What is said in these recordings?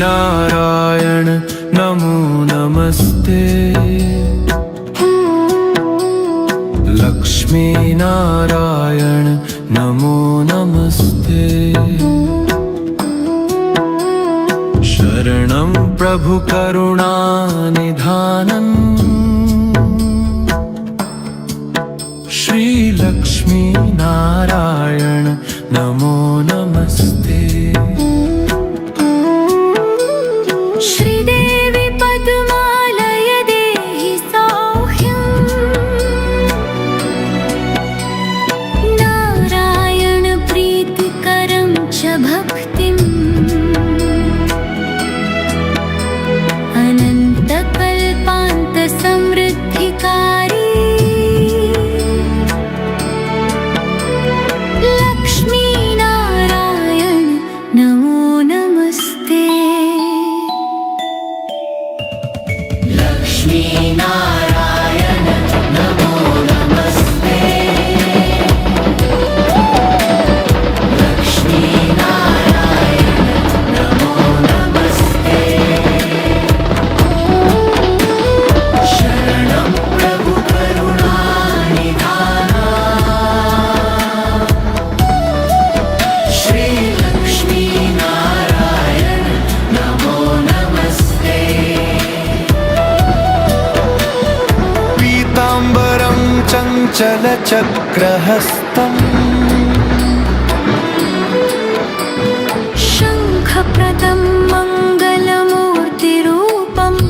नारायण नमो नमस्ते लक्ष्मी नारायण नमो नमस्ते शरणं प्रभु करुणानिधानम् श्री लक्ष्मी नारायण नमो नमस्ते श्रीदेवी पद्मालय देहि सौख्यम् नारायण प्रीतिकरं च भक्तिम् अनन्तकल्पान्त समृद्धिकारी लक्ष्मी नारायण नमो नमस्ते लक्ष्मी नारायण नमो नमस्ते लक्ष्मी नारायण नमो नमस्ते शरणं प्रभु करुणानिधाना श्री लक्ष्मी नारायण नमो नमस्ते पीताम्बरं चञ्चलचक्रहस्तम् शङ्खप्रदं मङ्गलमूर्तिरूपम्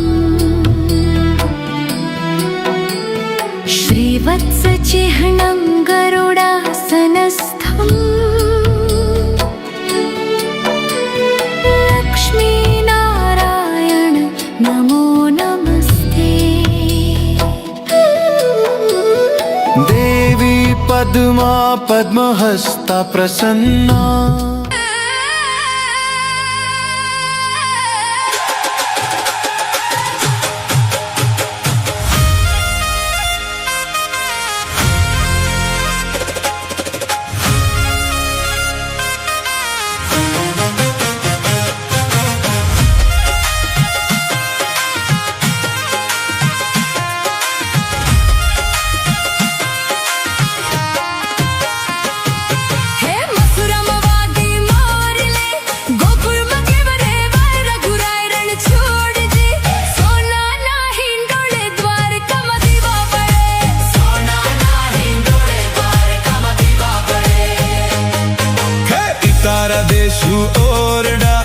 श्रीवत्सचिह्नं गरुडासनस्थम् लक्ष्मीनारायण नमो नमस्ते देवी पद्मा पद्महस्ता प्रसन्ना हे मथुरमवादी मोरले गोकुळ मध्ये बरे वाय रघुराय रण छोड़ जी सोना ना हिंडोळे द्वारका मध्ये बाबळे सोना ना हिंडोळे द्वारका मध्ये बाबळे तारा देशु ओरडा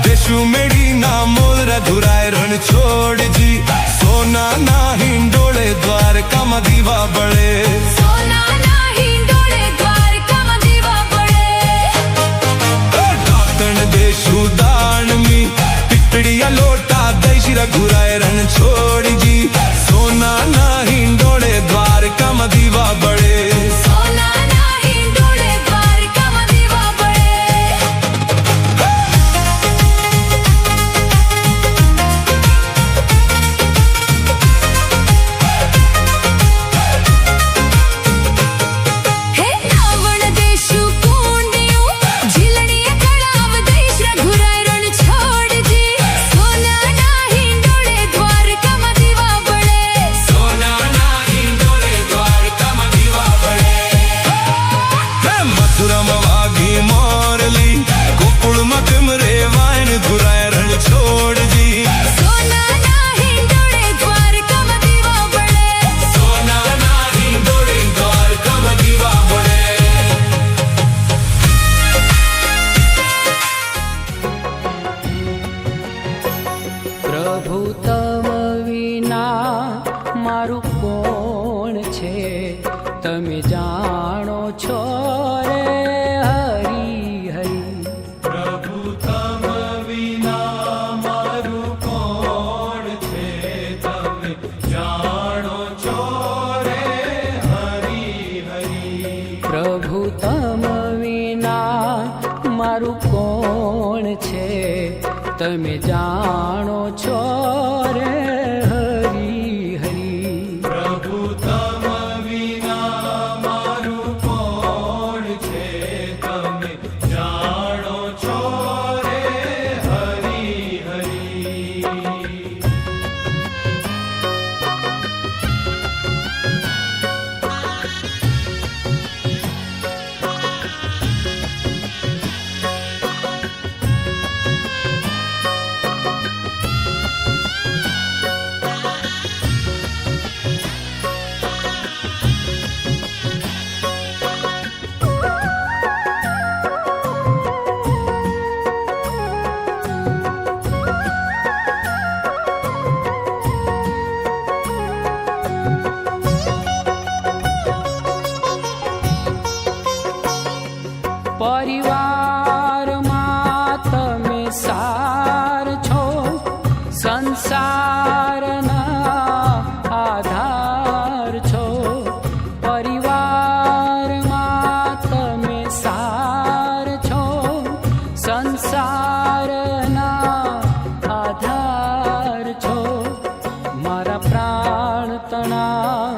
देशु मेडी ना मोल रघुराय रण छोड़ जी सोना ना हिंडोळे द्वारका मदिवा बळे सोना ना हिंडोळे द्वारका मध्ये बाबळे दातण देशु दान मी पिपड़िया लोटा देशी रघुराय रण छोड़ जी सोना ना हिंडोळे द्वारका मदिवा बळे सोना ना हिंडोळे द्वारका मध्ये बाबळे हे रावण देशु कोंडियो झिलणिय कळाव देश रघुराय रण छोड़ जी सोना ना हिंडोळे द्वारका मध्ये बाबळे सोना ना हिंडोळे द्वारका मदिवा बळे मथुरम वागी मोरली गोकुळ मकमरे वायन घुराय रण छोड़ जी सोना ना हिंडोळे द्वारका मध्ये बाबळे सोना ना हिंडोळे द्वारका मदिवा बळे પ્રભુ તમ વિના મારું કોણ છે તમે જાણો છો રે હરી હરી પ્રભુ તમ વિના મારું કોણ છે તમે જાણો છો રે હરી હરી પ્રભુ તમ વિના મારું કોણ છે તમે જાણો છો રે હરી હરી પ્રભુ તમ વિના મારું કોણ છે તમે જાણો છો રે હરી હરી તમે સાર છો, સંસારના આધાર છો. પરિવારમાં તમે સાર છો, સંસારના આધાર છો. મારા પ્રાણ તણા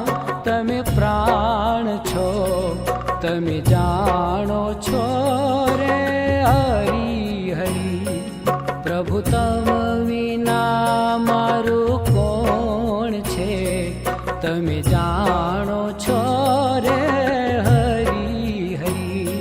તમે પ્રાણ છો, તમે જાણો છો રે હરી હરી. પ્રભુ તમ વિના મારું કોણ છે, તમે જાણો છો રે હરી હરી.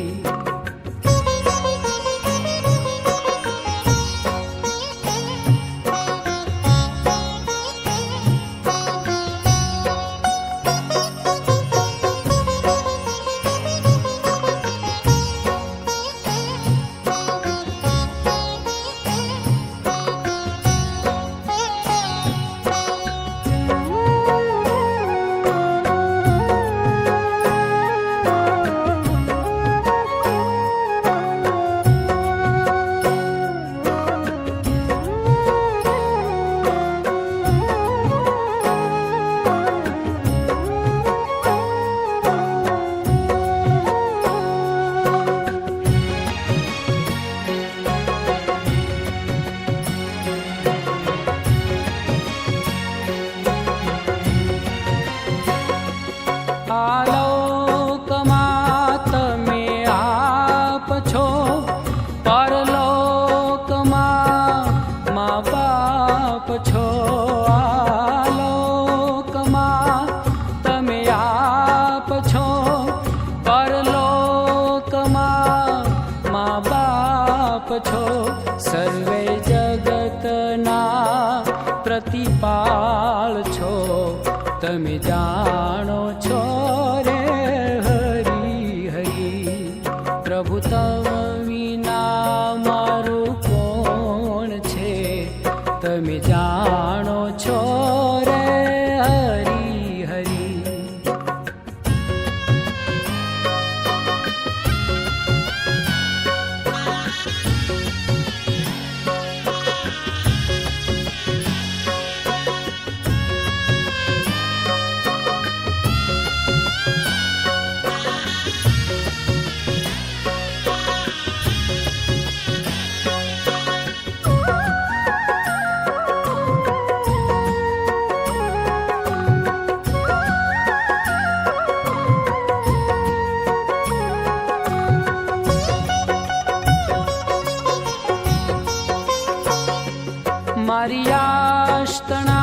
આલોકમાં તમે આપ છો, પરલોકમાં મા બાપ છો. આલોકમાં તમે આપ છો, પરલોકમાં મા બાપ છો. સર્વે જગતના પ્રતિપાળ છો, તમે જાણો છો રે હરી હરી. પ્રભુ તમ વિના મારું કોણ છે, તમે જાણો છો રે હરી હરી. મારી આસ્તણા